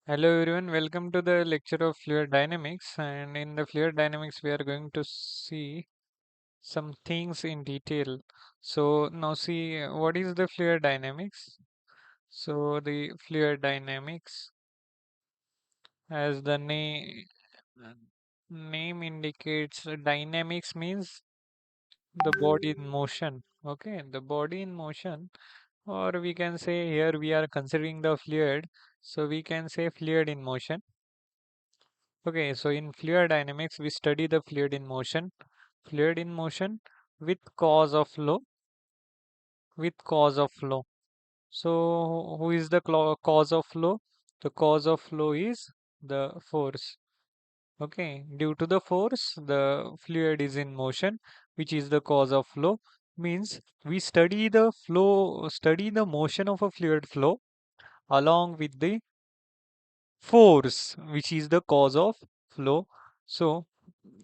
Hello everyone, welcome to the lecture of fluid dynamics. And in the fluid dynamics, we are going to see some things in detail. So now see what is the fluid dynamics? So the fluid dynamics, as the name indicates, dynamics means the body in motion. Okay, the body in motion, or we can say here we are considering the fluid, so we can say fluid in motion. Okay, so in fluid dynamics, we study the fluid in motion with cause of flow, with cause of flow. So, who is the cause of flow? The cause of flow is the force. Okay, due to the force, the fluid is in motion, which is the cause of flow. Means we study the motion of a fluid flow along with the force, which is the cause of flow. So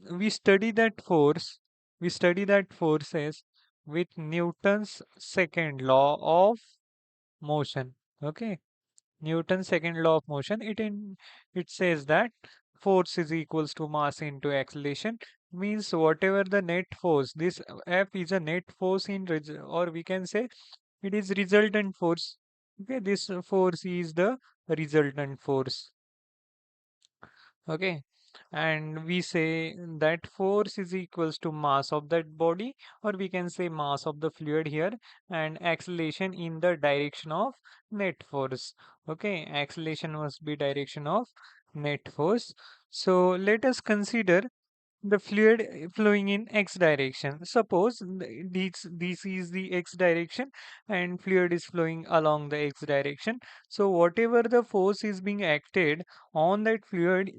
we study that force, we study that forces with Newton's second law of motion. Okay, Newton's second law of motion. It says that force is equals to mass into acceleration. Means whatever the net force, this F is a net force or we can say it is resultant force. Okay, this force is the resultant force. Okay, and we say that force is equals to mass of that body, or we can say mass of the fluid here, and acceleration in the direction of net force. Okay, acceleration must be direction of net force. So let us consider the fluid flowing in x direction. Suppose this is the x direction and fluid is flowing along the x direction. So whatever the force is being acted on that fluid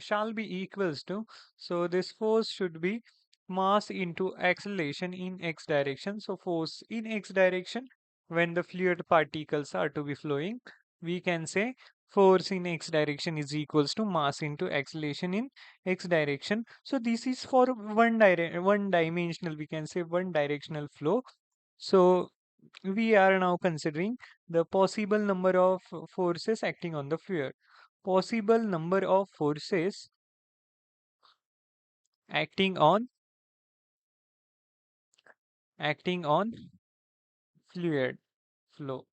shall be equals to, so this force should be mass into acceleration in x direction. So force in x direction, when the fluid particles are to be flowing, we can say force in x direction is equals to mass into acceleration in x direction. So this is for one dimensional, we can say one directional flow. So we are now considering the possible number of forces acting on the fluid. Possible number of forces acting on acting on fluid flow.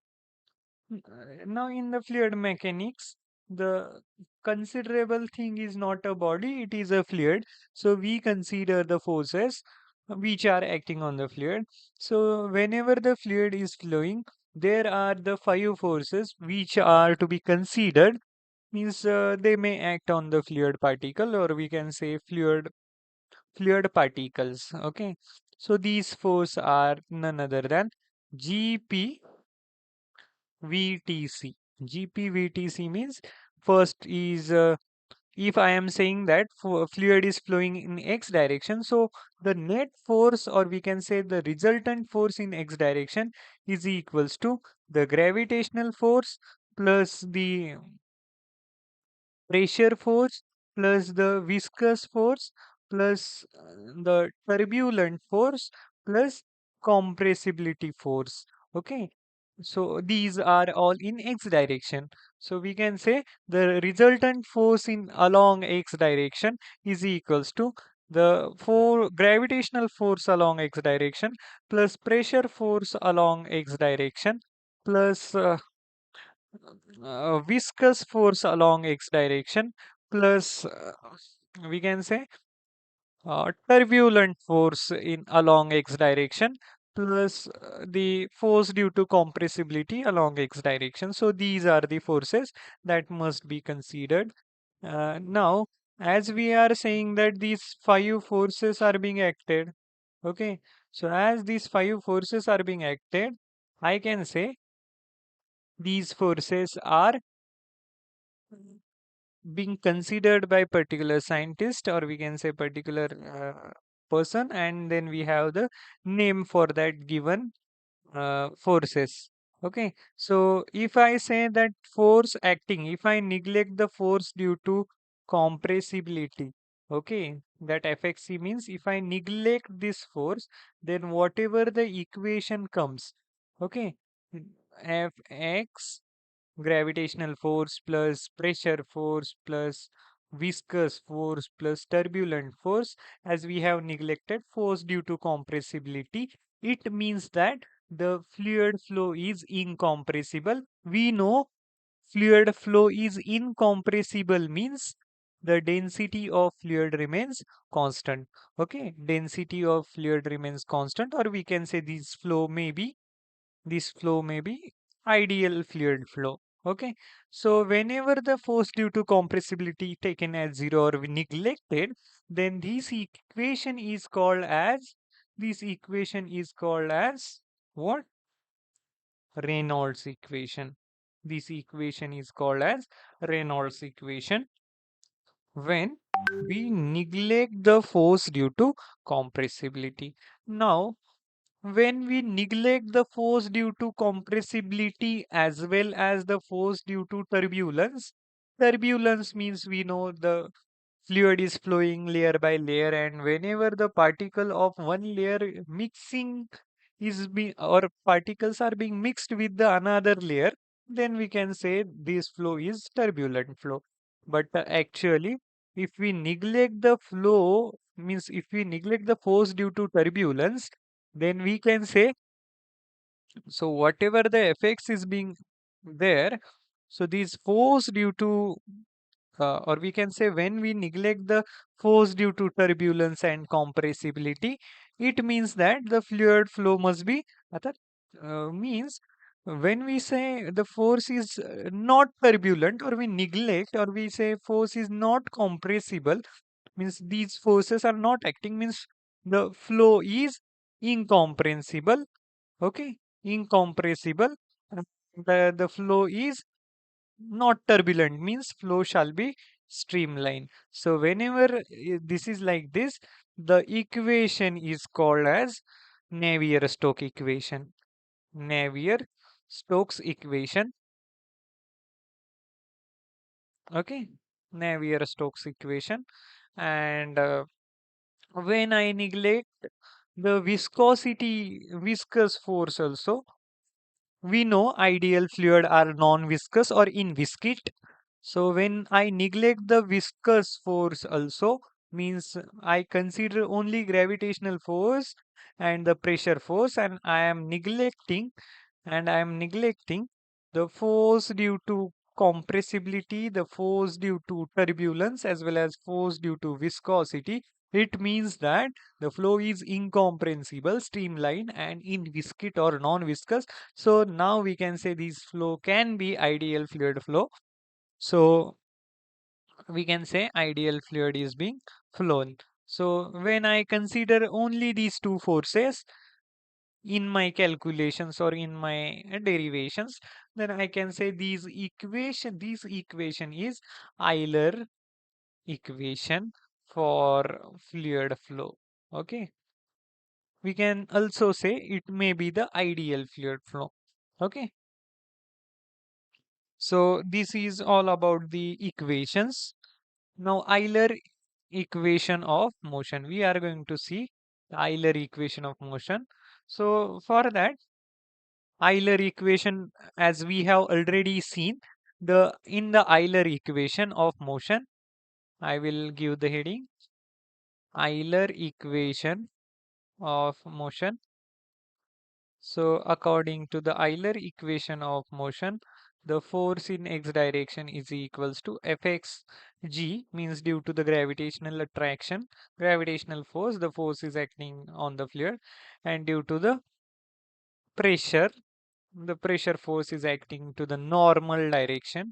Now, in the fluid mechanics, the considerable thing is not a body, it is a fluid. So, we consider the forces which are acting on the fluid. So, whenever the fluid is flowing, there are the five forces which are to be considered. Means they may act on the fluid particle, or we can say fluid particles. Okay, so these forces are none other than GP VTC. GPVTC means first is if I am saying that fluid is flowing in x direction, so the net force, or we can say the resultant force in x direction, is equals to the gravitational force plus the pressure force plus the viscous force plus the turbulent force plus compressibility force. Okay, so these are all in x direction. So we can say the resultant force in along x direction is equals to the gravitational force along x direction plus pressure force along x direction plus viscous force along x direction plus we can say turbulent force in along x direction plus the force due to compressibility along x direction. So these are the forces that must be considered. Now, as we are saying that these five forces are being acted, okay, so as these five forces are being acted, I can say these forces are being considered by particular scientist, or we can say particular person, and then we have the name for that given forces. Okay, so if I say that force acting, if I neglect the force due to compressibility, okay, that fxc means if I neglect this force, then whatever the equation comes, okay, fx gravitational force plus pressure force plus viscous force plus turbulent force, as we have neglected force due to compressibility, it means that the fluid flow is incompressible. We know fluid flow is incompressible means the density of fluid remains constant. Okay, density of fluid remains constant, or we can say this flow may be ideal fluid flow. Okay, so whenever the force due to compressibility taken as zero or neglected, then this equation is called as what? Reynolds equation. This equation is called as Reynolds equation when we neglect the force due to compressibility. Now, when we neglect the force due to compressibility as well as the force due to turbulence, turbulence means we know the fluid is flowing layer by layer, and whenever the particle of one layer mixing is being or particles are being mixed with the another layer, then we can say this flow is turbulent flow. But actually, if we neglect the flow, means if we neglect the force due to turbulence, then we can say, so whatever the effects is being there, so these force due to or we can say when we neglect the force due to turbulence and compressibility, it means that the fluid flow must be अर्थात, means when we say the force is not turbulent, or we neglect, or we say force is not compressible, means these forces are not acting, means the flow is incomprehensible. Okay, incompressible. And the flow is not turbulent, means flow shall be streamlined. So whenever this is like this, the equation is called as Navier-Stokes equation. Navier-Stokes equation. Okay, Navier-Stokes equation. And when I neglect the viscous force also, we know ideal fluid are non-viscous or inviscid. So when I neglect the viscous force also, means I consider only gravitational force and the pressure force, and I am neglecting the force due to compressibility, the force due to turbulence, as well as force due to viscosity. It means that the flow is incomprehensible, streamlined, and inviscid or non-viscous. So now we can say this flow can be ideal fluid flow. So we can say ideal fluid is being flown. So when I consider only these two forces in my calculations or in my derivations, then I can say this equation is Euler equation for fluid flow. Okay. We can also say it may be the ideal fluid flow. Okay. So this is all about the equations. Now Euler equation of motion. We are going to see the Euler equation of motion. So for that, Euler equation, as we have already seen, the in the Euler equation of motion, I will give the heading Euler equation of motion. So according to the Euler equation of motion, the force in x direction is equals to Fx g, means due to the gravitational attraction, gravitational force, the force is acting on the fluid, and due to the pressure, the pressure force is acting to the normal direction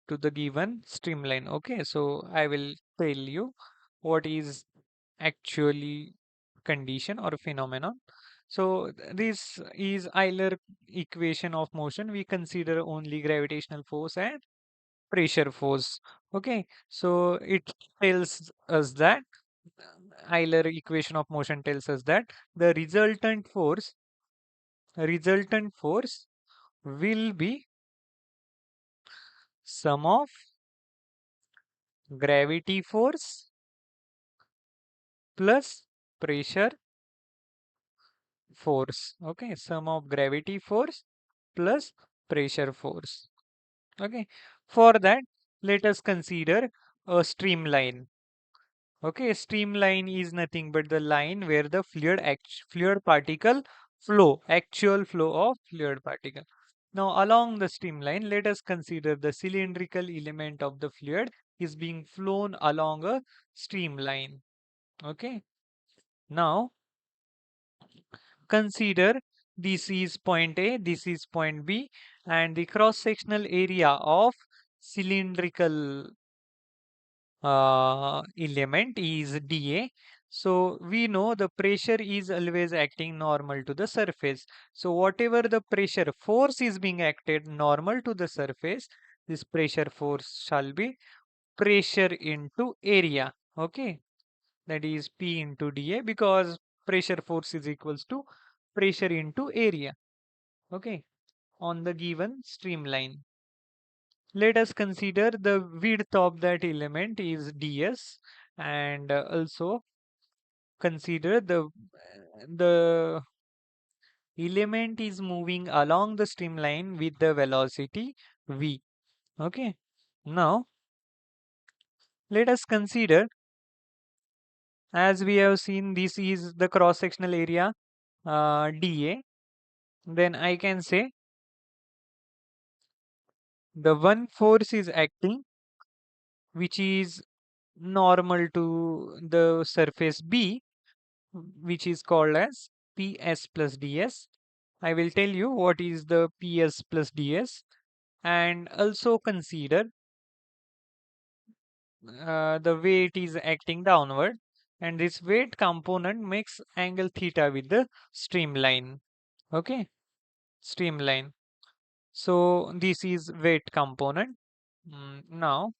to the given streamline. Okay, so I will tell you what is actually condition or phenomenon. So this is Euler equation of motion. We consider only gravitational force and pressure force. Okay, so it tells us that Euler equation of motion tells us that the resultant force will be sum of gravity force plus pressure force. Okay, sum of gravity force plus pressure force. Okay. For that, let us consider a streamline. Okay, streamline is nothing but the line where the fluid particle flow, actual flow of fluid particle. Now, along the streamline, let us consider the cylindrical element of the fluid is being flown along a streamline. Okay. Now, consider this is point A, this is point B, and the cross-sectional area of cylindrical element is dA. So we know the pressure is always acting normal to the surface. So whatever the pressure force is being acted normal to the surface, this pressure force shall be pressure into area. Okay, that is P into dA, because pressure force is equals to pressure into area. Okay, on the given streamline. Let us consider the width of that element is ds, and also consider the element is moving along the streamline with the velocity v. Okay. Now let us consider, as we have seen, this is the cross sectional area dA. Then I can say the one force is acting which is normal to the surface B, which is called as PS plus DS. I will tell you what is the PS plus DS, and also consider the weight is acting downward, and this weight component makes angle theta with the streamline. Okay, streamline. So this is weight component. Now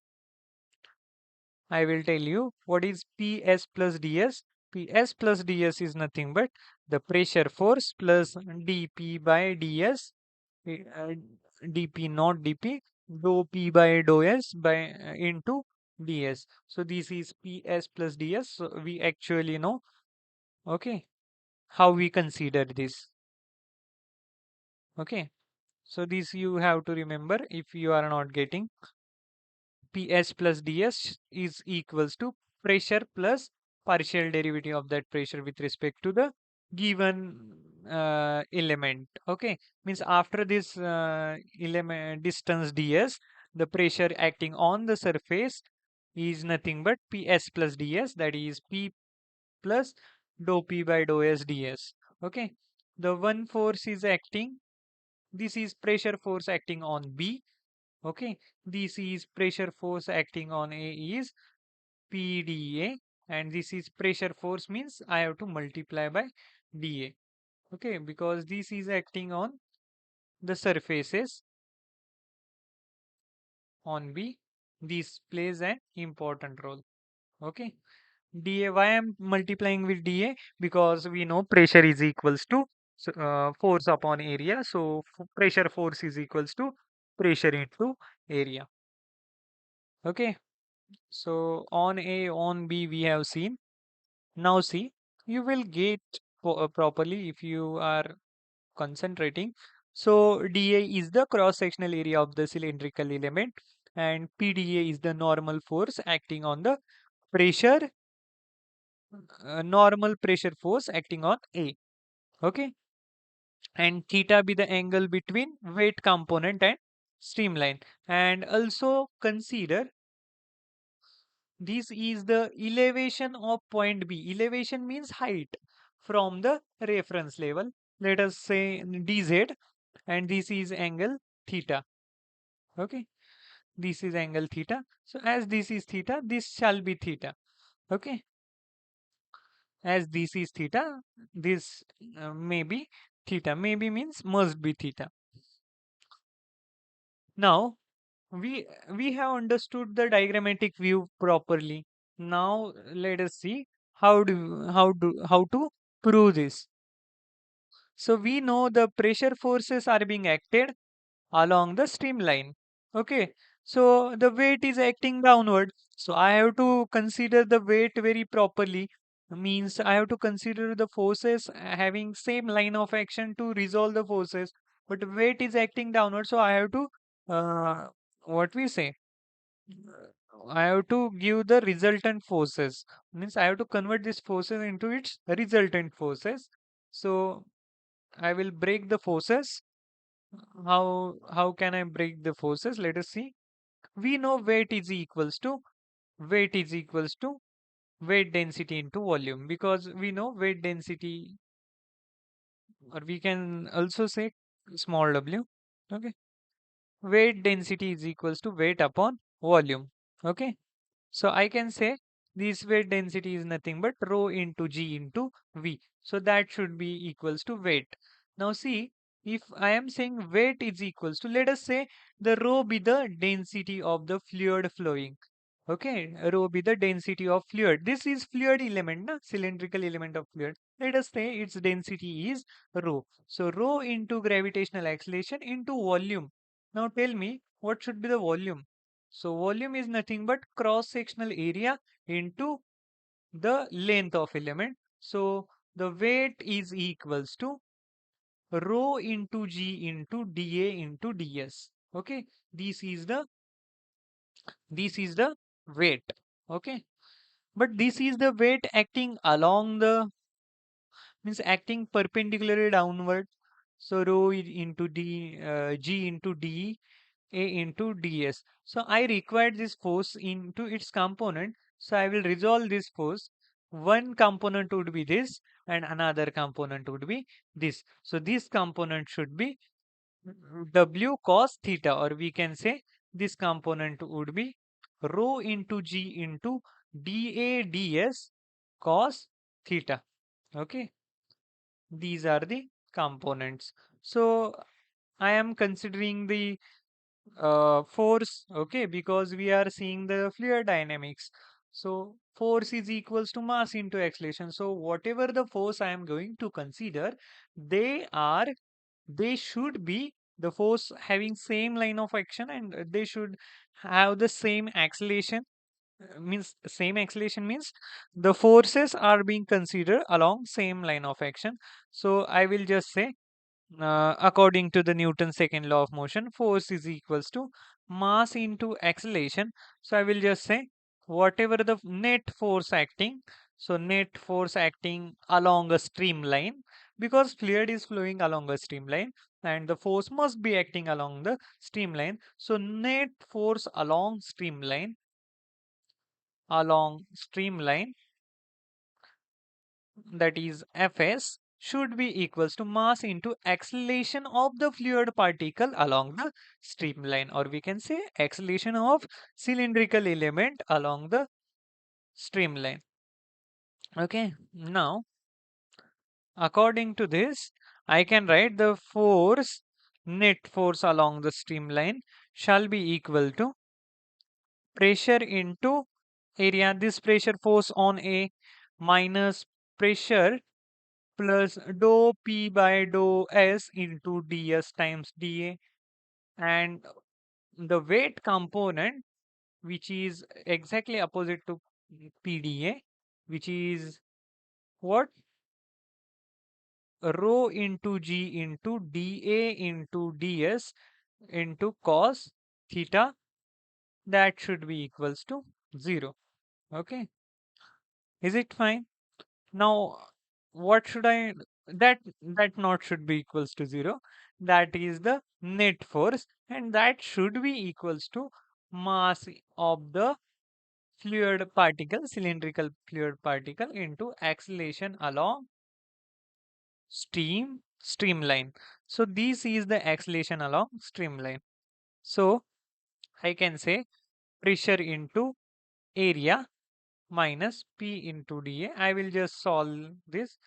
I will tell you what is PS plus DS. PS plus DS is nothing but the pressure force plus dP by ds, uh, dP not dP, dou P by dou S by into ds. So this is PS plus ds. So we actually know, okay, how we consider this. Okay. So this you have to remember if you are not getting. PS plus ds is equals to pressure plus partial derivative of that pressure with respect to the given element. Okay, means after this element distance ds, the pressure acting on the surface is nothing but PS plus ds, that is P plus dou P by dou S ds. Okay, the one force is acting, this is pressure force acting on B. Okay, this is pressure force acting on A is PdA, and this is pressure force means I have to multiply by dA. Okay, because this is acting on the surfaces on B. This plays an important role. Okay, dA, why I'm multiplying with dA? Because we know pressure is equals to force upon area. So pressure force is equals to pressure into area. Okay. So on A, on B, we have seen. Now see, you will get properly if you are concentrating. So dA is the cross-sectional area of the cylindrical element, and PdA is the normal force acting on the pressure, normal pressure force acting on A. Okay, and theta be the angle between weight component and streamline. And also consider, this is the elevation of point B. Elevation means height from the reference level. Let us say dz, and this is angle theta. Okay, this is angle theta. So as this is theta, this shall be theta. Okay, as this is theta, this may be theta. Maybe means must be theta. Now we have understood the diagrammatic view properly. Now let us see how to prove this. So we know the pressure forces are being acted along the streamline. Okay, so the weight is acting downward, so I have to consider the weight very properly. Means I have to consider the forces having same line of action to resolve the forces, but weight is acting downward, so I have to uh, what we say, I have to give the resultant forces. Means I have to convert these forces into its resultant forces. So I will break the forces. How can I break the forces? Let us see. We know weight is equals to weight density into volume, because we know weight density, or we can also say small w. Okay. Weight density is equals to weight upon volume. Okay. So I can say this weight density is nothing but rho into g into v. So that should be equals to weight. Now see, if I am saying weight is equals to, let us say the rho be the density of the fluid flowing. Okay, rho be the density of fluid. This is fluid element, na? Cylindrical element of fluid. Let us say its density is rho. So rho into gravitational acceleration into volume. Now tell me, what should be the volume? So volume is nothing but cross-sectional area into the length of element. So the weight is equals to rho into g into dA into ds. Okay, this is the this is the weight. Okay, but this is the weight acting along the, means acting perpendicularly downward. So rho into g into d a into ds. So I required this force into its component. So I will resolve this force. One component would be this and another component would be this. So this component should be w cos theta, or we can say this component would be rho into g into dA ds cos theta. Okay, these are the components. So I am considering the force, okay, because we are seeing the fluid dynamics. So force is equals to mass into acceleration. So whatever the force I am going to consider, they are they should be the force having same line of action, and they should have the same acceleration. Means same acceleration means the forces are being considered along same line of action. So I will just say, according to the Newton's second law of motion, force is equals to mass into acceleration. So I will just say whatever the net force acting, so net force acting along a streamline, because fluid is flowing along a streamline and the force must be acting along the streamline. So net force along streamline, that is Fs, should be equals to mass into acceleration of the fluid particle along the streamline, or we can say acceleration of cylindrical element along the streamline. Okay, now according to this, I can write the force, net force along the streamline shall be equal to pressure into area, this pressure force on A, minus pressure plus dou P by dou S into ds times dA, and the weight component, which is exactly opposite to PdA, which is what, rho into g into dA into ds into cos theta, that should be equals to 0. Okay, is it fine? Now, what should I, that not should be equals to 0. That is the net force, and that should be equals to mass of the fluid particle, cylindrical fluid particle, into acceleration along streamline. So this is the acceleration along streamline. So I can say pressure into area minus P into dA. I will just solve this,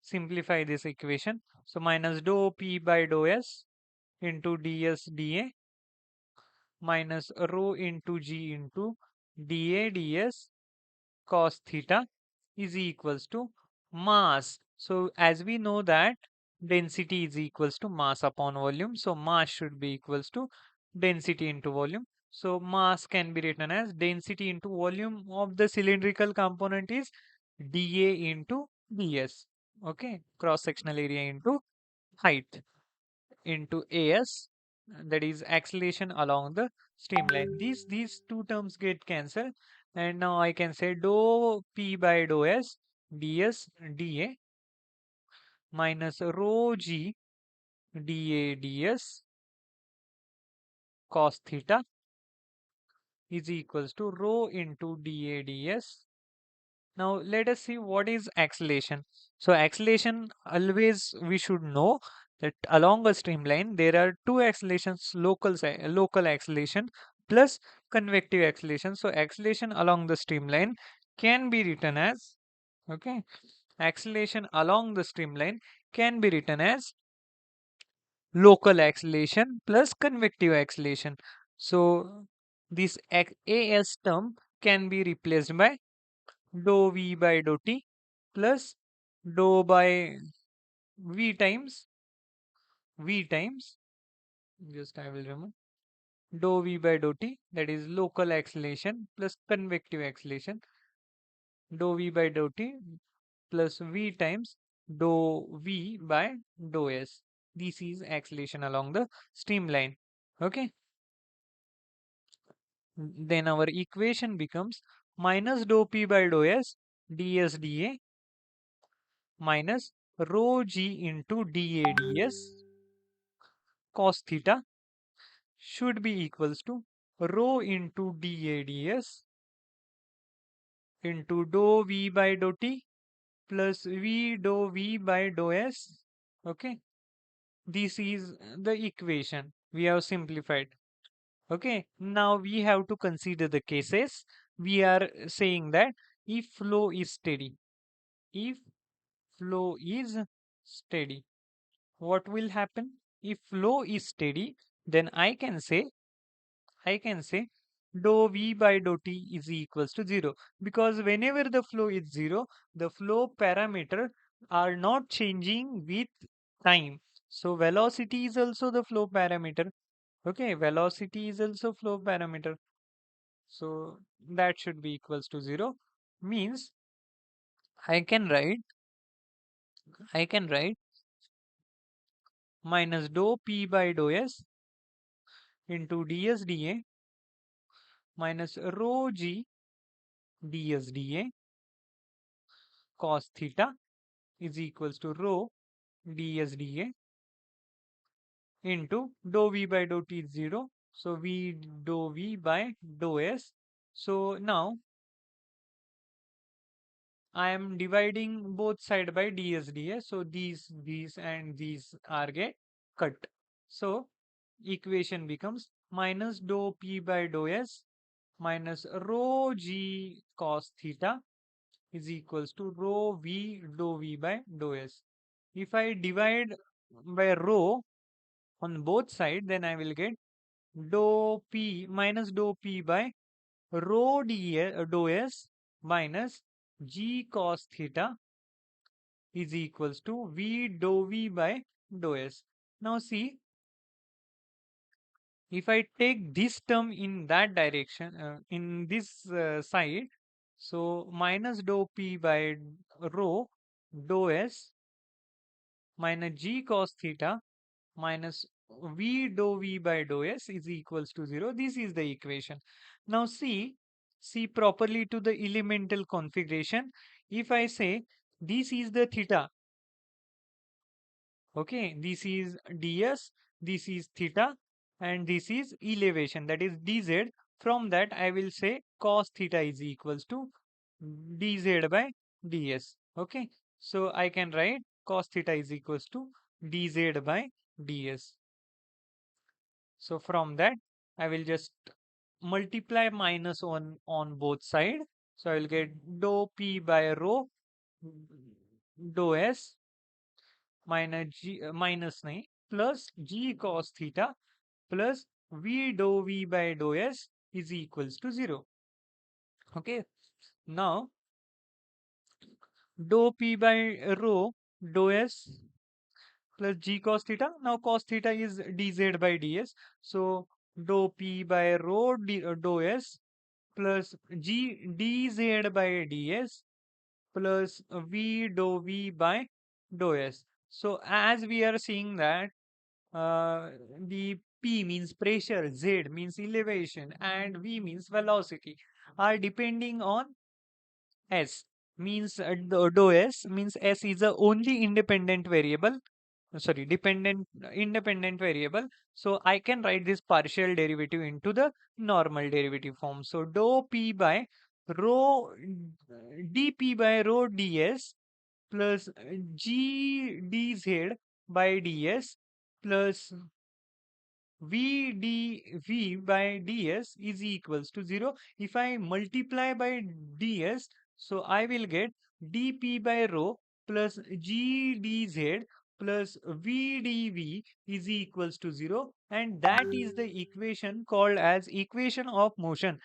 simplify this equation. So minus dou P by dou S into ds dA minus rho into G into dA ds cos theta is equals to mass. So as we know that density is equals to mass upon volume. So mass should be equals to density into volume. So mass can be written as density into volume of the cylindrical component is dA into ds. Okay, cross sectional area into height into as, that is acceleration along the streamline. These two terms get cancelled, and now I can say dou p by dou s ds dA minus rho g dA ds cos theta is equals to rho into dA ds. Now let us see what is acceleration. So acceleration, always we should know that along a streamline there are two accelerations, local acceleration plus convective acceleration. So acceleration along the streamline can be written as, okay, acceleration along the streamline can be written as local acceleration plus convective acceleration. So this AS term can be replaced by dou v by dou t plus dou by v times just I will remove dou v by dou t, that is local acceleration plus convective acceleration, dou v by dou t plus v times dou v by dou s. This is acceleration along the streamline. Okay, then our equation becomes minus dou p by dou s ds dA minus rho g into dA ds cos theta should be equals to rho into dA ds into dou v by dou t plus v dou v by dou s. Okay, this is the equation we have simplified. Okay, now we have to consider the cases. We are saying that if flow is steady, if flow is steady, what will happen? If flow is steady, then I can say dou v by dou t is equals to 0, because whenever the flow is 0, the flow parameter are not changing with time. So velocity is also the flow parameter. Okay, velocity is also flow parameter. So that should be equals to 0. Means I can write I can write minus dou p by dou s into ds dA minus rho g ds dA cos theta is equals to rho ds dA into dou v by dou t is 0. So v dou v by dou s. So now I am dividing both side by ds dA. So these and these are get cut. So equation becomes minus dou p by dou s minus rho g cos theta is equals to rho v dou v by dou s. If I divide by rho on both sides, then I will get dou p minus dou p by rho dou s minus g cos theta is equals to v dou v by dou s. Now see, if I take this term in that direction, in this side, so minus dou p by rho dou s minus g cos theta minus v dou v by dou s is equals to 0. This is the equation. Now see properly to the elemental configuration. If I say this is the theta, okay, this is ds, this is theta, and this is elevation, that is dz. From that I will say cos theta is equals to dz by ds. Okay, so I can write cos theta is equals to dz by ds. So from that I will just multiply minus on both side. So I will get dou p by rho dou s minus minus 9 plus g cos theta plus v dou v by dou s is equals to 0. Okay, now dou p by rho dou s plus g cos theta. Now cos theta is dz by ds. So dou p by rho dou s plus g dz by ds plus v dou v by dou s. So as we are seeing that the P means pressure, Z means elevation, and V means velocity are depending on S. Means dou S means S is the only independent variable, sorry, dependent independent variable. So I can write this partial derivative into the normal derivative form. So dou P by rho dP by rho ds plus g dz by ds plus v by ds is equals to 0. If I multiply by ds, so I will get dp by rho plus g dz plus v dv is equals to 0, and that is the equation called as equation of motion.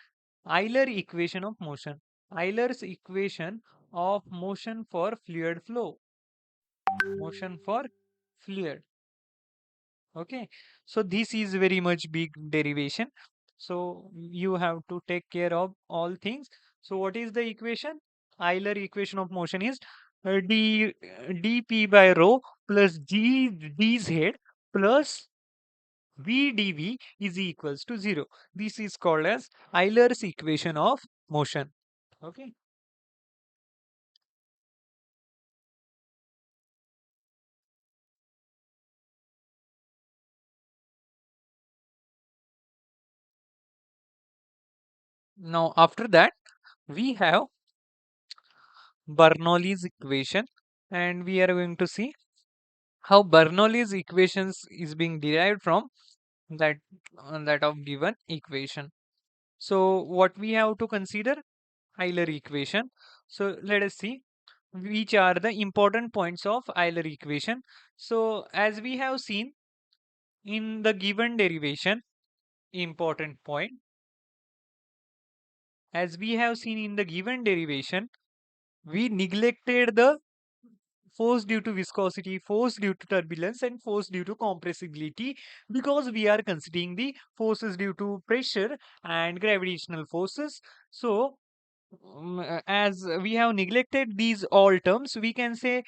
Euler equation of motion. Euler's equation of motion for fluid flow. Motion for fluid. Okay, so this is very much big derivation, so you have to take care of all things. So what is the equation? Euler equation of motion is dp by rho plus g dz plus v dv is equals to 0. This is called as Euler's equation of motion. Okay, now after that we have Bernoulli's equation, and we are going to see how Bernoulli's equations is being derived from that that of given equation. So what we have to consider? Euler equation. So let us see which are the important points of Euler equation. So as we have seen in the given derivation, important point, as we have seen in the given derivation, we neglected the force due to viscosity, force due to turbulence, and force due to compressibility, because we are considering the forces due to pressure and gravitational forces. So, as we have neglected these all terms, we can say,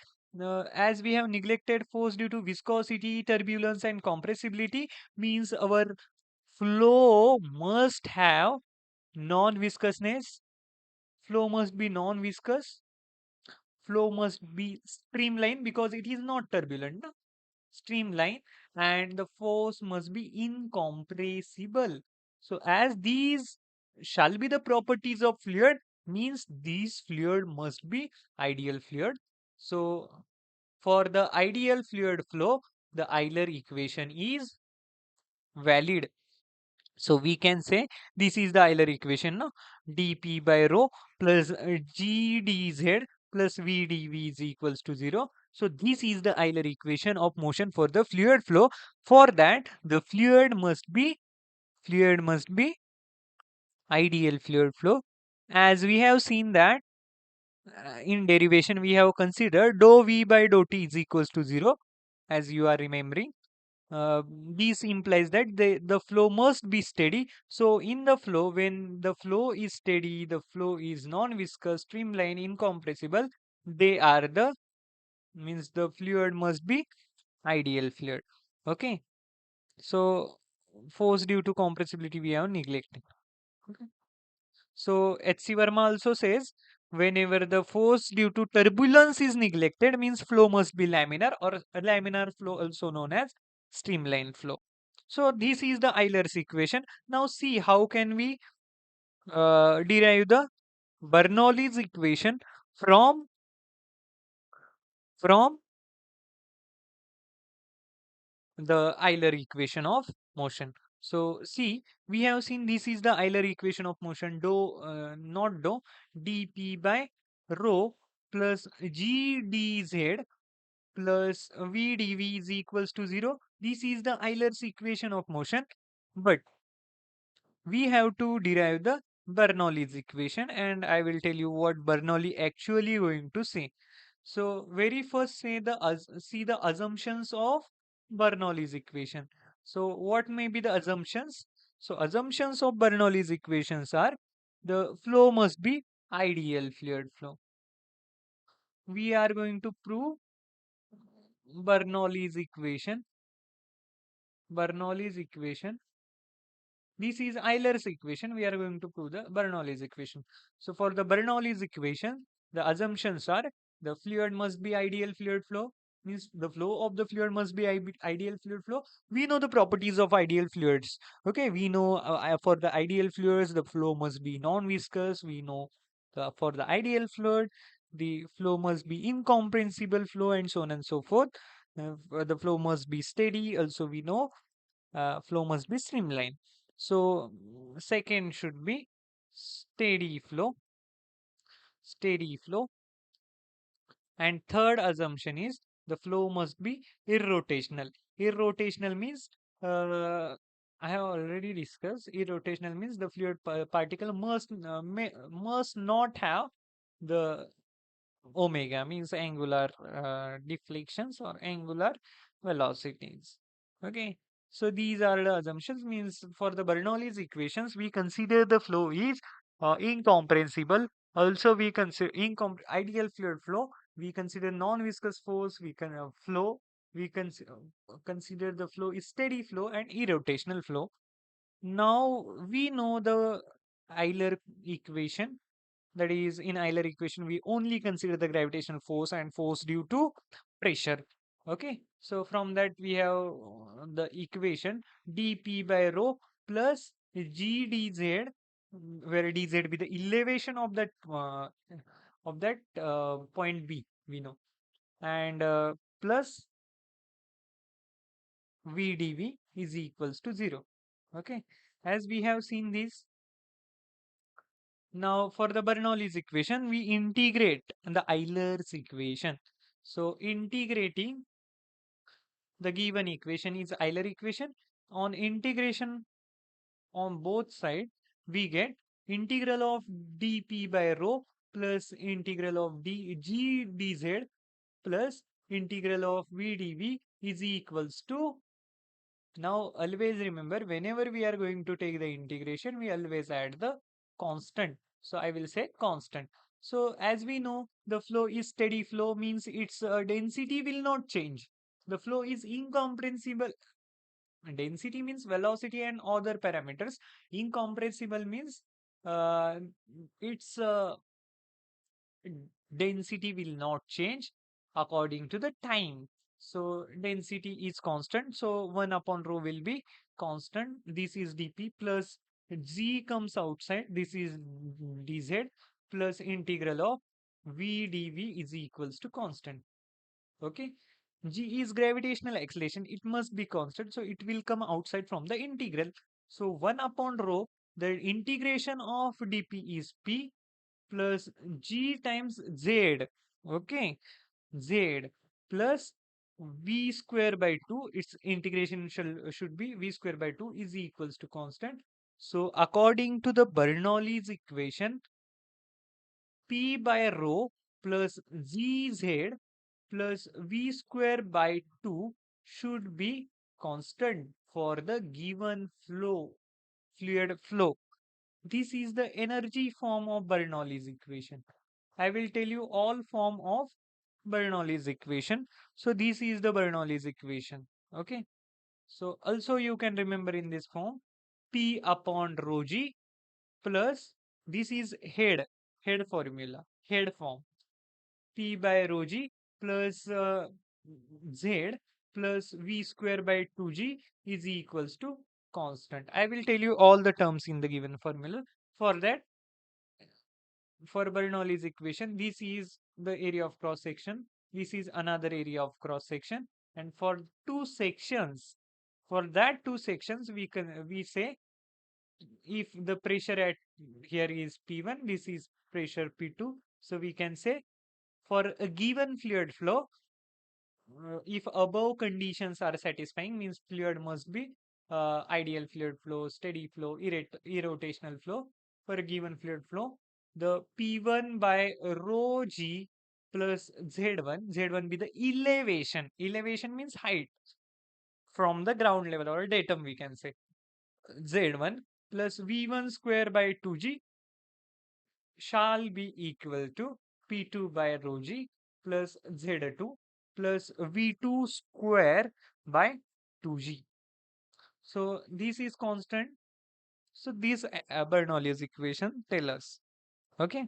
as we have neglected force due to viscosity, turbulence, and compressibility, means our flow must have non-viscousness, flow must be non-viscous, flow must be streamlined because it is not turbulent, no? Streamline, and the force must be incompressible. So as these shall be the properties of fluid, means these fluid must be ideal fluid. So for the ideal fluid flow, the Euler equation is valid. So we can say this is the Euler equation, no? dP by rho plus g dz plus v dv is equals to 0. So this is the Euler equation of motion for the fluid flow. For that, the fluid must be ideal fluid flow. As we have seen that in derivation, we have considered dou v by dou t is equals to 0, as you are remembering. This implies that the flow must be steady. So in the flow, when the flow is steady, the flow is non-viscous, streamlined, incompressible, they are the, means the fluid must be ideal fluid. Okay, so force due to compressibility we have neglected. Okay. So H.C. Verma also says whenever the force due to turbulence is neglected, means flow must be laminar, or laminar flow also known as streamline flow. So this is the Euler's equation. Now see how can we derive the Bernoulli's equation from from the Euler equation of motion. So see, we have seen this is the Euler equation of motion, dou not dou dP by rho plus g dz plus v dv is equals to 0. This is the Euler's equation of motion, but we have to derive the Bernoulli's equation, and I will tell you what Bernoulli actually going to say. So very first say the see the assumptions of Bernoulli's equation. So what may be the assumptions? So assumptions of Bernoulli's equations are the flow must be ideal fluid flow. We are going to prove Bernoulli's equation Bernoulli's equation. This is Euler's equation. We are going to prove the Bernoulli's equation. So for the Bernoulli's equation, the assumptions are the fluid must be ideal fluid flow, means the flow of the fluid must be ideal fluid flow. We know the properties of ideal fluids. Okay, we know for the ideal fluids, the flow must be non-viscous. We know for the ideal fluid, the flow must be incomprehensible flow and so on and so forth. The flow must be steady. Also, we know flow must be streamlined. So second should be steady flow, steady flow. And third assumption is the flow must be irrotational. Irrotational means I have already discussed. Irrotational means the fluid particle must not have the omega, means angular deflections or angular velocities. Okay, so these are the assumptions. Means for the Bernoulli's equations, we consider the flow is incomprehensible. Also, we consider ideal fluid flow. We consider non-viscous force. We can flow. We can consider the flow is steady flow and irrotational flow. Now we know the Euler equation, that is, in Euler equation, we only consider the gravitational force and force due to pressure. Okay. So from that we have the equation dp by rho plus g dz, where dz be the elevation of that point B, we know, and plus vdv is equals to 0. Okay. As we have seen this, now for the Bernoulli's equation, we integrate the Euler's equation. So integrating the given equation is Euler equation. On integration on both sides, we get integral of dp by rho plus integral of g dz plus integral of vdv is equals to. Now, always remember, whenever we are going to take the integration, we always add the constant. So, I will say constant. So, as we know, the flow is steady flow, means its density will not change. The flow is incomprehensible. Density means velocity and other parameters. Incompressible means uh, its density will not change according to the time. So density is constant. So 1 upon rho will be constant. This is dp plus g comes outside. This is dz plus integral of v dv is equals to constant. Okay. G is gravitational acceleration. It must be constant. So it will come outside from the integral. So 1 upon rho, the integration of dp is p plus g times z. Okay. Z plus v square by 2. Its integration should be v square by 2 is equals to constant. So according to the Bernoulli's equation, p by rho plus gz plus v square by 2 should be constant for the given fluid flow. This is the energy form of Bernoulli's equation. I will tell you all form of Bernoulli's equation. So this is the Bernoulli's equation. Okay. So also you can remember in this form P upon rho g plus, this is head formula, head form. P by rho g plus z plus v square by 2g is equals to constant. I will tell you all the terms in the given formula. For that, for Bernoulli's equation, this is the area of cross section. This is another area of cross section. And for two sections, for that two sections, we say if the pressure at here is P1, this is pressure P2. So we can say for a given fluid flow, if above conditions are satisfying, means fluid must be ideal fluid flow, steady flow, irrotational flow. For a given fluid flow, the P1 by rho g plus Z1 be the elevation. Elevation means height from the ground level or datum, we can say. Z1 plus V1 square by 2g shall be equal to P2 by rho g plus Z2 plus V2 square by 2g. So this is constant. So this Bernoulli's equation tell us. Okay.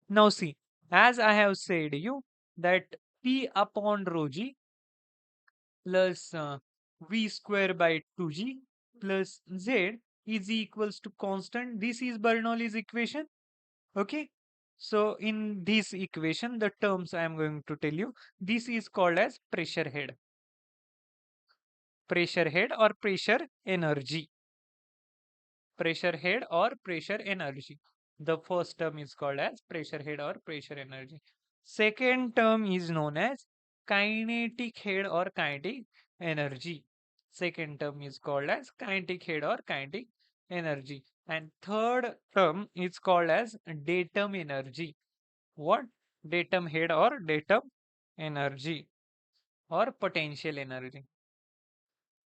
Now see, as I have said you that P upon rho g plus V square by 2g plus z is equals to constant. This is Bernoulli's equation. Okay. So in this equation, the terms I am going to tell you, this is called as pressure head or pressure energy. Pressure head or pressure energy. The first term is called as pressure head or pressure energy. Second term is known as kinetic head or kinetic energy. Second term is called as kinetic head or kinetic energy. And third term is called as datum energy. What? Datum head or datum energy or potential energy.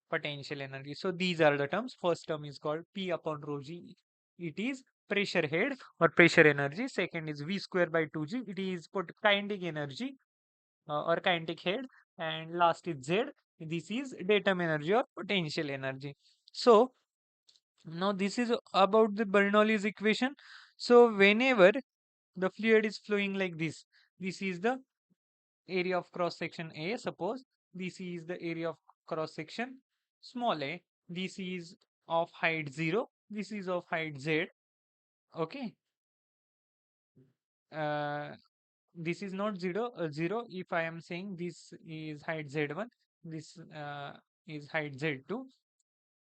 Potential energy. So these are the terms. First term is called P upon rho g. It is pressure head or pressure energy. Second is V square by 2g. It is kinetic energy or kinetic head. And last is Z. This is datum energy or potential energy. So now this is about the Bernoulli's equation. So whenever the fluid is flowing like this is the area of cross section A. Suppose this is the area of cross section small a. This is of height 0. This is of height Z. Okay. Uh, this is not 0. If I am saying this is height Z1, this is height Z2.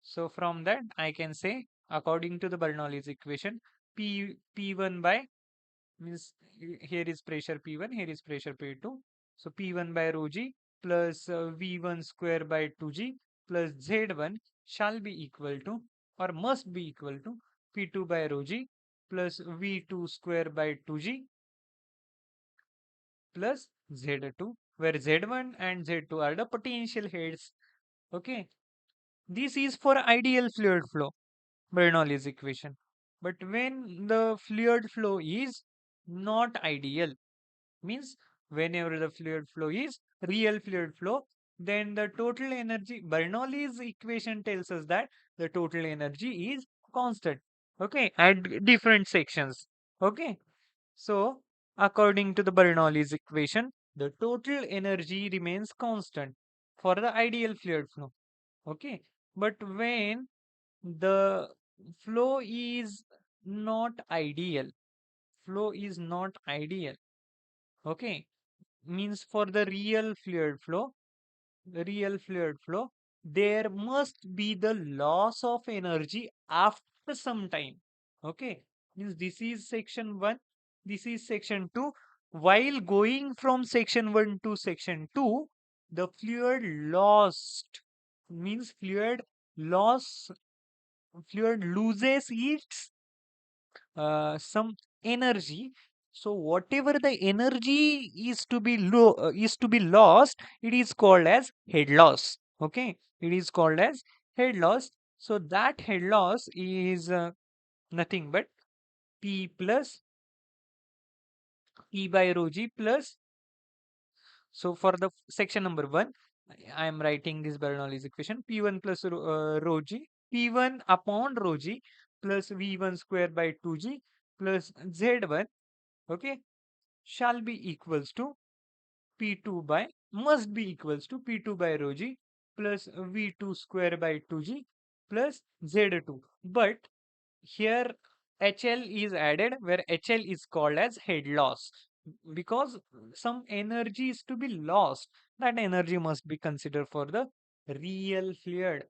So from that I can say according to the Bernoulli's equation, P1 by means here is pressure P1, here is pressure P2. So P1 by rho g plus V1 square by 2g plus Z1 shall be equal to or must be equal to P2 by rho g plus V2 square by 2g plus Z2, where Z1 and Z2 are the potential heads. Okay, this is for ideal fluid flow, Bernoulli's equation. But when the fluid flow is not ideal, means whenever the fluid flow is real fluid flow, then the total energy, Bernoulli's equation tells us that the total energy is constant. Okay, at different sections. Okay, so according to the Bernoulli's equation, the total energy remains constant for the ideal fluid flow. Okay, but when the flow is not ideal, flow is not ideal. Okay, means for the real fluid flow, there must be the loss of energy after some time. Okay, means this is section 1, this is section 2. While going from section 1 to section 2, the fluid lost, means loss fluid loses its some energy. So whatever the energy is to be is to be lost, it is called as head loss. Okay, it is called as head loss. So that head loss is nothing but P plus P by rho g plus. So for the section number 1, I am writing this Bernoulli's equation P1 plus rho g, P1 upon rho g plus V1 square by 2g plus Z1. Okay, shall be equals to P2 by must be equals to P2 by rho g plus V2 square by 2g plus Z2. But here HL is added, where HL is called as head loss, because some energy is to be lost. That energy must be considered for the real fluid,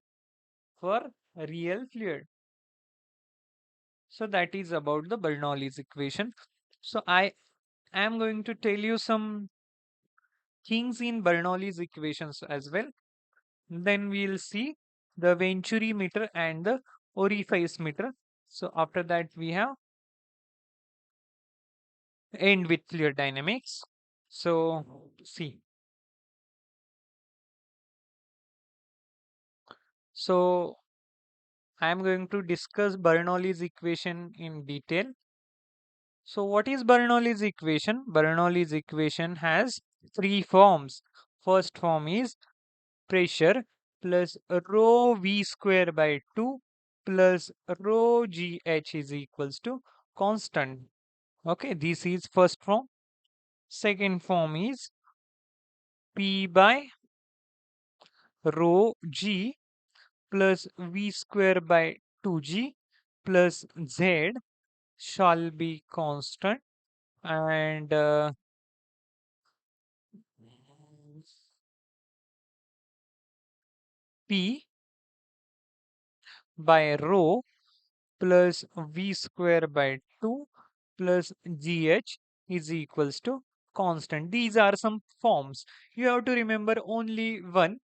for real fluid. So that is about the Bernoulli's equation. So I am going to tell you some things in Bernoulli's equations as well. Then we'll see the Venturi meter and the orifice meter. So after that we have end with fluid dynamics. So see, so I am going to discuss Bernoulli's equation in detail. So what is Bernoulli's equation? Bernoulli's equation has three forms. First form is pressure plus rho v square by 2 plus rho gh is equals to constant. Okay, this is first form. Second form is P by rho g plus v square by 2g plus z shall be constant, and P by rho plus v square by 2 plus gh is equals to constant. These are some forms. You have to remember only one,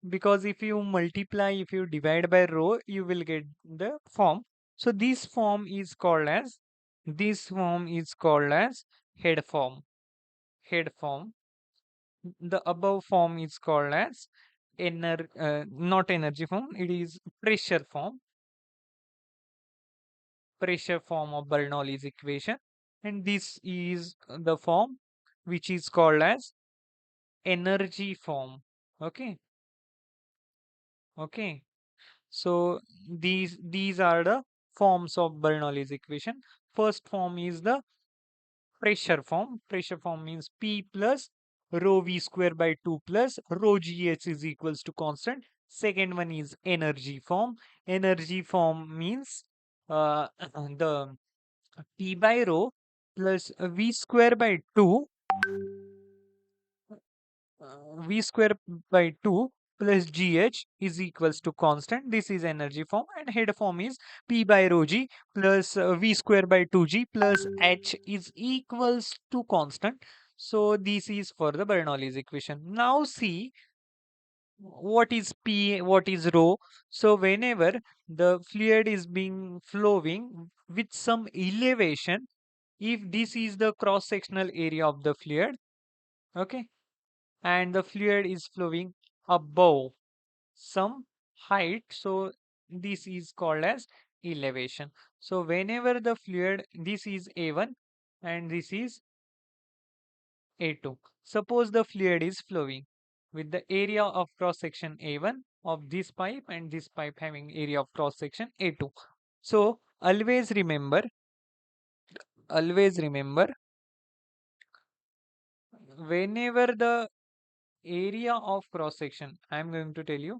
because if you multiply, if you divide by rho, you will get the form. So this form is called as head form. Head form. The above form is called as not energy form, it is pressure form of Bernoulli's equation, and this is the form which is called as energy form. Okay, okay. So these are the forms of Bernoulli's equation. First form is the pressure form. Pressure form means P plus rho v square by 2 plus rho gh is equals to constant. Second one is energy form. Energy form means the P by rho plus v square by 2 v square by 2 plus gh is equals to constant. This is energy form, and head form is P by rho g plus v square by 2g plus h is equals to constant. So this is for the Bernoulli's equation. Now see what is P, what is rho. So whenever the fluid is being flowing with some elevation, if this is the cross sectional area of the fluid, okay, and the fluid is flowing above some height, so this is called as elevation. So whenever the fluid, this is A1 and this is A2, suppose the fluid is flowing with the area of cross section A1 of this pipe and this pipe having area of cross section A2. So always remember whenever the area of cross section, I am going to tell you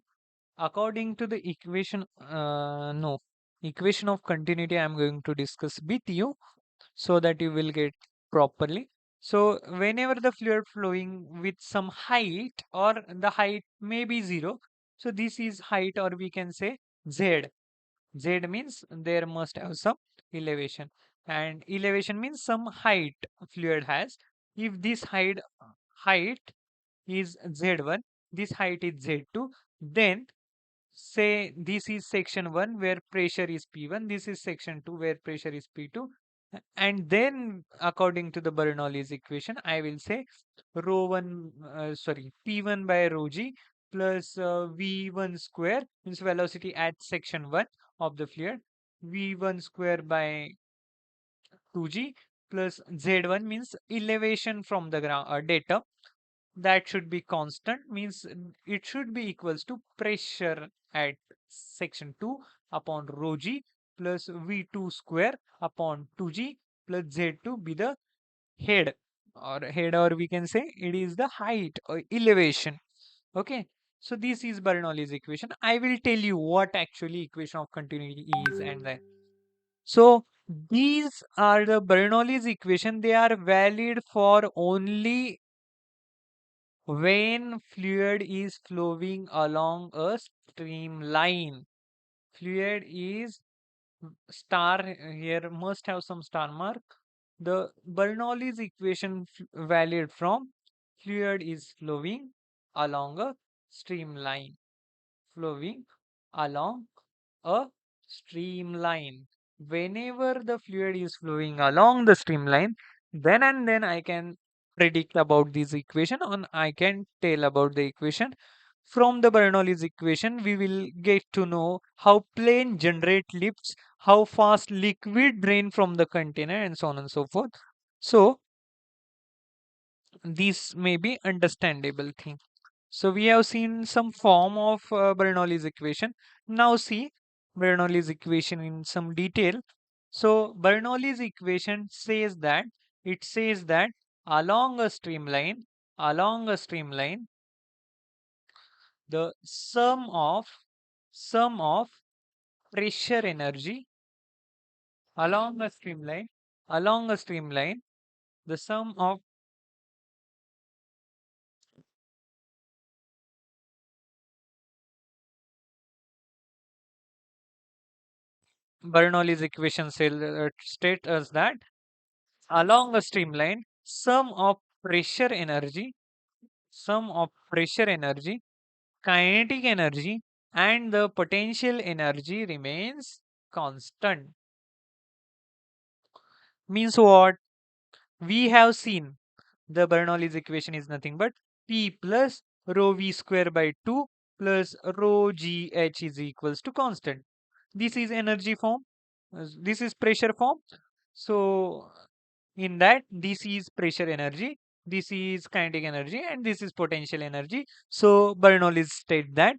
according to the equation, no, equation of continuity I am going to discuss with you so that you will get properly. So whenever the fluid flowing with some height, or the height may be 0, so this is height, or we can say z. Z means there must have some elevation, and elevation means some height fluid has. If this height is Z1, this height is Z2, then say this is section 1 where pressure is P1, this is section 2 where pressure is P2, and then according to the Bernoulli's equation, I will say P1 by rho g plus V1 square means velocity at section 1 of the fluid, V1 square by 2g plus Z1 means elevation from the ground data, that should be constant, means it should be equals to pressure at section 2 upon rho g plus v2 square upon 2g plus z2 be the head, or we can say it is the height or elevation. Okay, so this is Bernoulli's equation. I will tell you what actually equation of continuity is, and then so these are the Bernoulli's equation. They are valid for only when fluid is flowing along a streamline. Fluid is star, here must have some star mark. The Bernoulli's equation valid from fluid is flowing along a streamline. Flowing along a streamline. Whenever the fluid is flowing along the streamline, then and then I can predict about this equation, and I can tell about the equation. From the Bernoulli's equation, we will get to know how plane generate lifts, how fast liquid drain from the container, and so on and so forth. So this may be understandable thing. So we have seen some form of Bernoulli's equation. Now see Bernoulli's equation in some detail. So Bernoulli's equation says that along a streamline, along a streamline, the sum of pressure energy along a streamline, along a streamline, the sum of Bernoulli's equation state us that along a streamline, sum of pressure energy, kinetic energy, and the potential energy remains constant. Means what? We have seen the Bernoulli's equation is nothing but P plus rho V square by 2 plus rho G H is equals to constant. This is energy form. This is pressure form. So in that, this is pressure energy, this is kinetic energy, and this is potential energy. So Bernoulli state that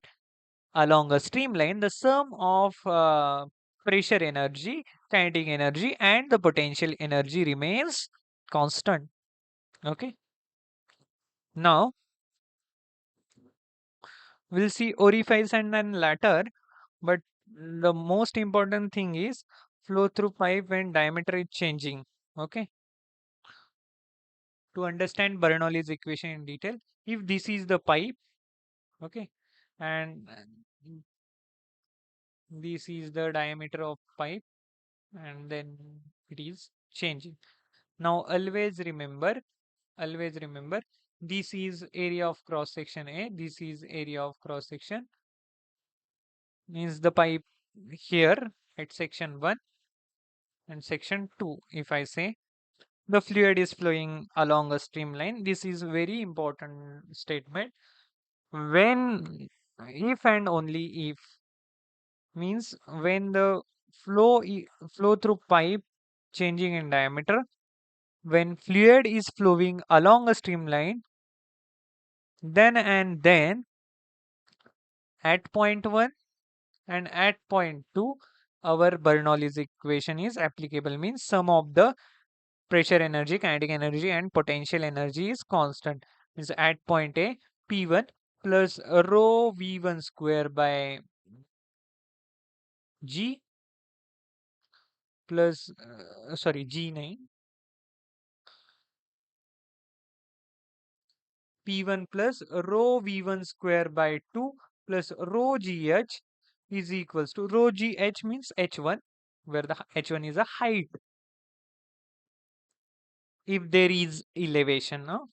along a streamline, the sum of pressure energy, kinetic energy, and the potential energy remains constant. Okay. Now we'll see orifice and then later, but the most important thing is flow through pipe when diameter is changing. Okay. To understand Bernoulli's equation in detail, if this is the pipe, okay, and this is the diameter of pipe, and then it is changing. Now always remember, this is area of cross section A, this is area of cross section, means the pipe here at section 1 and section 2. If I say the fluid is flowing along a streamline, this is very important statement. When, if and only if, means when the flow through pipe changing in diameter, when fluid is flowing along a streamline, then at point 1 and at point 2, our Bernoulli's equation is applicable, means sum of the pressure energy, kinetic energy, and potential energy is constant. Means at point A, P1 plus rho V1 square by G plus G9, P1 plus rho V1 square by 2 plus rho GH is equals to rho GH means H1, where the H1 is a height. If there is elevation, no?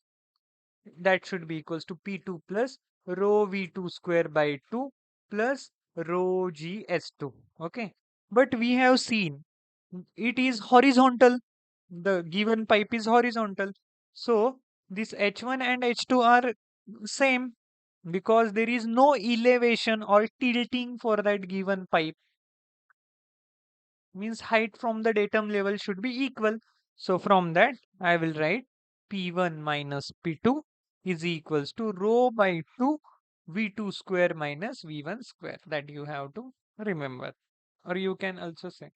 That should be equals to P2 plus rho V2 square by 2 plus rho GS2. Okay. But we have seen it is horizontal. The given pipe is horizontal. So this H1 and H2 are same because there is no elevation or tilting for that given pipe. Means height from the datum level should be equal. So from that I will write P1 minus P2 is equals to rho by 2 V2 square minus V1 square. That you have to remember. Or you can also say.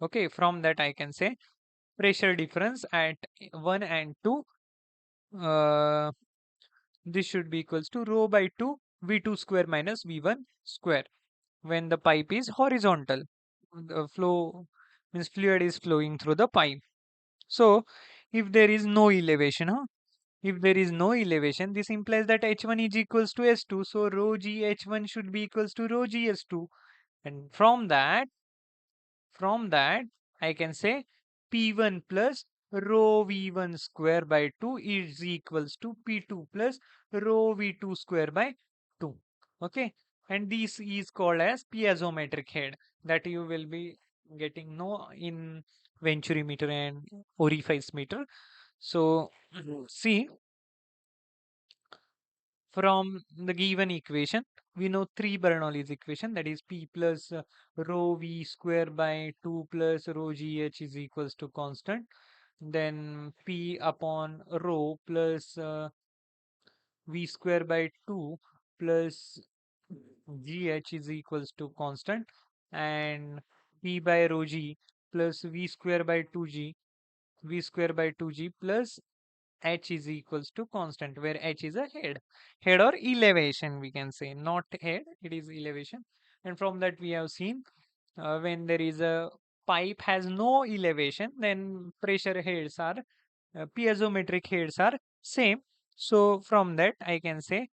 Okay, from that I can say pressure difference at 1 and 2. Uh, this should be equals to rho by 2 V2 square minus V1 square. When the pipe is horizontal, the flow means fluid is flowing through the pipe. So if there is no elevation, if there is no elevation, this implies that H1 is equals to S2. So rho G H1 should be equals to rho G S2. And from that, I can say P1 plus rho V1 square by 2 is equals to P2 plus rho V2 square by 2. Okay. And this is called as piezometric head that you will be getting know in Venturi meter and orifice meter. So see from the given equation, we know three Bernoulli's equation, that is P plus rho V square by 2 plus rho GH is equals to constant. Then P upon rho plus V square by 2 plus GH is equals to constant, and P by rho G plus V square by 2G, V square by 2G plus H is equals to constant, where H is a head or elevation, we can say, not head, it is elevation. And from that we have seen, when there is a pipe has no elevation, then pressure heads are piezometric heads are same. So from that I can say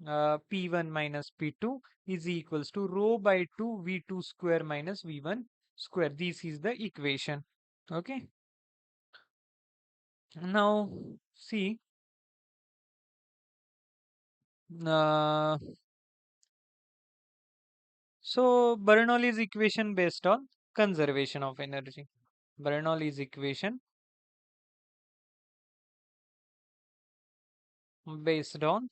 P1 minus P2 is equals to rho by 2 V2 square minus V1 square. This is the equation. Okay. Now see, uh, so Bernoulli's equation based on conservation of energy. Bernoulli's equation based on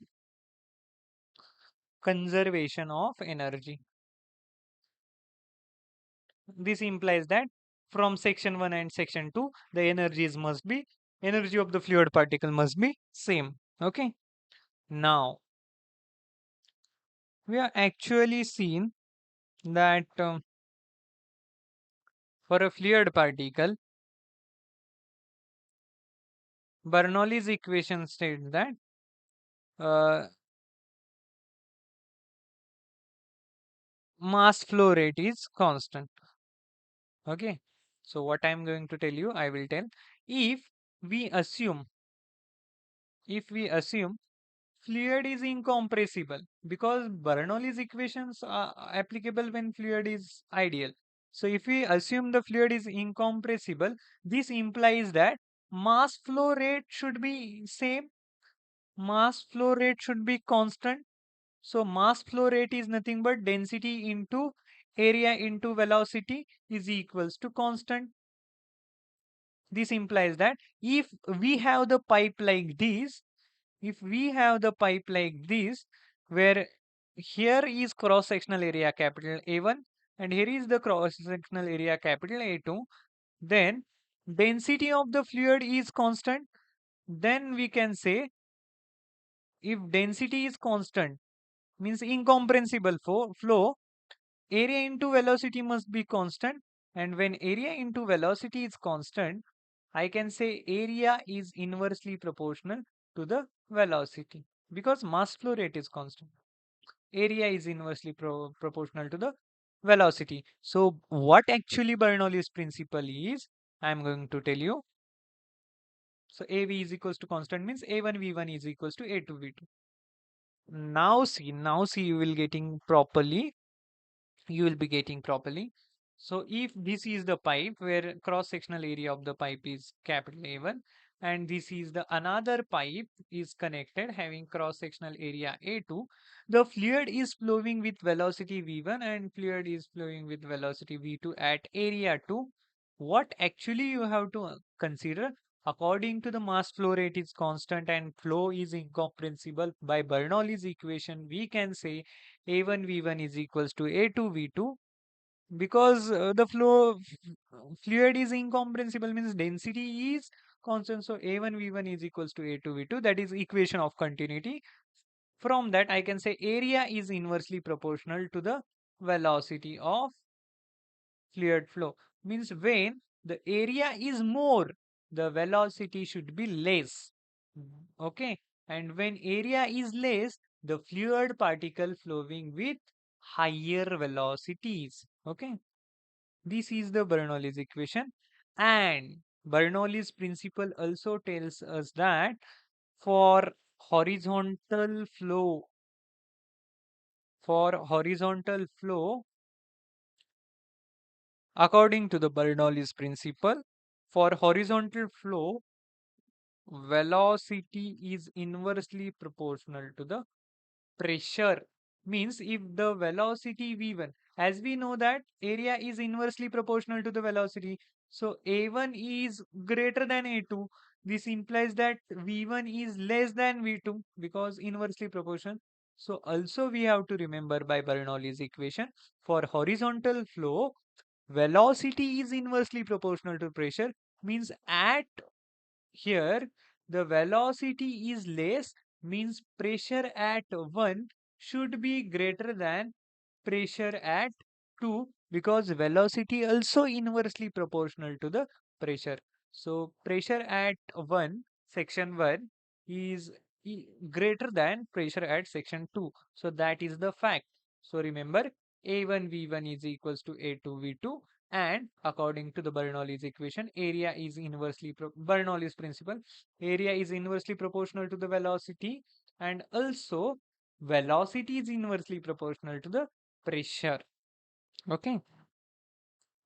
conservation of energy. This implies that from section 1 and section 2, the energy of the fluid particle must be same. Okay. Now we are actually seen that for a fluid particle, Bernoulli's equation states that uh, mass flow rate is constant. Okay. So what I'm going to tell you, I will tell. If we assume, if we assume fluid is incompressible, because Bernoulli's equations are applicable when fluid is ideal. So if we assume the fluid is incompressible, this implies that mass flow rate should be same, mass flow rate should be constant. So mass flow rate is nothing but density into area into velocity is equals to constant. This implies that if we have the pipe like this, if we have the pipe like this, where here is cross-sectional area capital A1 and here is the cross-sectional area capital A2, then density of the fluid is constant, then we can say if density is constant, means incomprehensible flow, area into velocity must be constant, and when area into velocity is constant, I can say area is inversely proportional to the velocity, because mass flow rate is constant. Area is inversely proportional to the velocity. So what actually Bernoulli's principle is, I am going to tell you. So AV is equals to constant means A1 V1 is equals to A2 V2. Now see, you will getting properly, you will be getting properly. So if this is the pipe where cross sectional area of the pipe is capital A1, and this is the another pipe is connected having cross sectional area A2, the fluid is flowing with velocity V1 and fluid is flowing with velocity V2 at area 2. What actually you have to consider, according to the mass flow rate is constant and flow is incomprehensible, by Bernoulli's equation we can say A1 V1 is equals to A2 V2, because the fluid is incomprehensible means density is constant. So A1 V1 is equals to A2 V2. That is equation of continuity. From that I can say area is inversely proportional to the velocity of fluid flow. Means when the area is more, the velocity should be less. Okay. And when area is less, the fluid particle flowing with higher velocities. Okay. This is the Bernoulli's equation. And Bernoulli's principle also tells us that for horizontal flow, for horizontal flow, according to the Bernoulli's principle, for horizontal flow, velocity is inversely proportional to the pressure. Means if the velocity v1, as we know that area is inversely proportional to the velocity, so a1 is greater than a2. This implies that v1 is less than v2 because inversely proportional. So also we have to remember by Bernoulli's equation, for horizontal flow, velocity is inversely proportional to pressure, means at here the velocity is less, means pressure at 1 should be greater than pressure at 2, because velocity also inversely proportional to the pressure. So pressure at 1, section 1 is greater than pressure at section 2. So that is the fact. So remember, A1 V1 is equals to A2 V2, and according to the Bernoulli's equation, area is inversely Bernoulli's principle, area is inversely proportional to the velocity, and also velocity is inversely proportional to the pressure. Okay,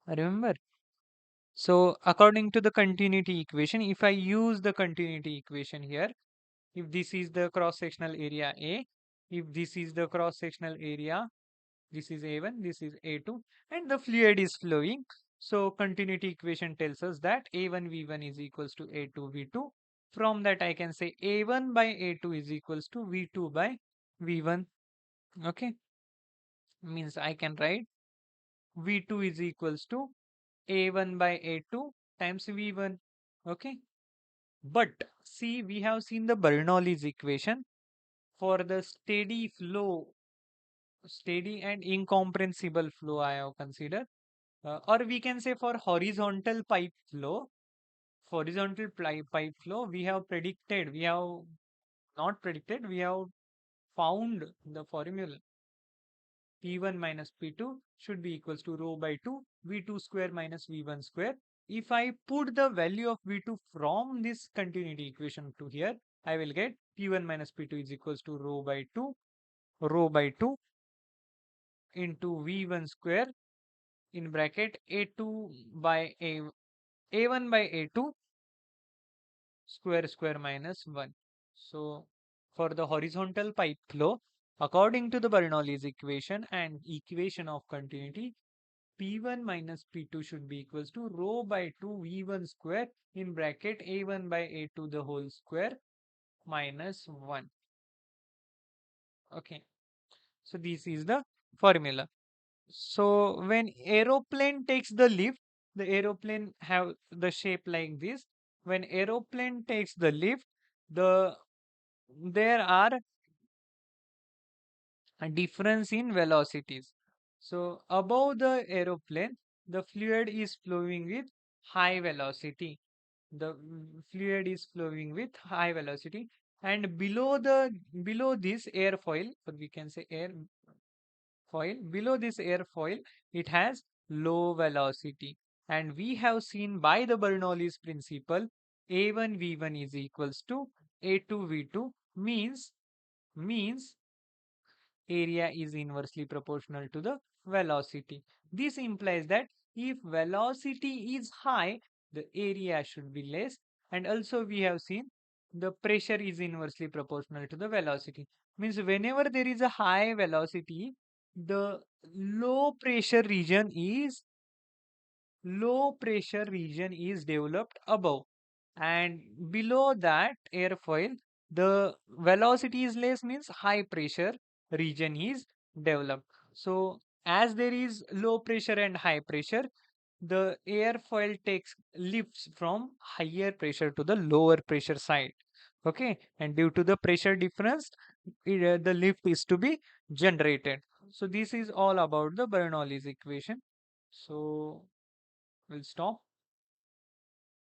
remember. So according to the continuity equation, if I use the continuity equation here, if this is the cross sectional area A, if this is the cross sectional area, this is A1, this is A2, and the fluid is flowing. So continuity equation tells us that A1 V1 is equals to A2 V2. From that I can say A1 by A2 is equals to V2 by V1. Okay, means I can write V2 is equals to A1 by A2 times V1. Okay, but see, we have seen the Bernoulli's equation for the steady flow, steady and incomprehensible flow I have considered. Or we can say for horizontal pipe flow, pipe flow, we have predicted, we have not predicted, we have found the formula P1 minus P2 should be equals to rho by 2 V2 square minus V1 square. If I put the value of V2 from this continuity equation to here, I will get P1 minus P2 is equals to rho by 2 into V1 square in bracket A2 by A1 by A2 square minus 1. So for the horizontal pipe flow, according to the Bernoulli's equation and equation of continuity, P1 minus P2 should be equals to rho by 2 V1 square in bracket A1 by A2 the whole square minus 1. Okay. So this is the formula. So when aeroplane takes the lift, the aeroplane have the shape like this. When aeroplane takes the lift, there are a difference in velocities. So above the aeroplane, the fluid is flowing with high velocity. The fluid is flowing with high velocity, and below this airfoil, or we can say below this airfoil, it has low velocity. And we have seen by the Bernoulli's principle, A1 V1 is equals to A2 V2, means area is inversely proportional to the velocity. This implies that if velocity is high, the area should be less. And also we have seen the pressure is inversely proportional to the velocity. Means whenever there is a high velocity, the low pressure region is developed above, and below that airfoil the velocity is less, means high pressure region is developed. So as there is low pressure and high pressure, the airfoil takes lifts from higher pressure to the lower pressure side. Okay, and due to the pressure difference, the lift is to be generated. So this is all about the Bernoulli's equation. So we'll stop.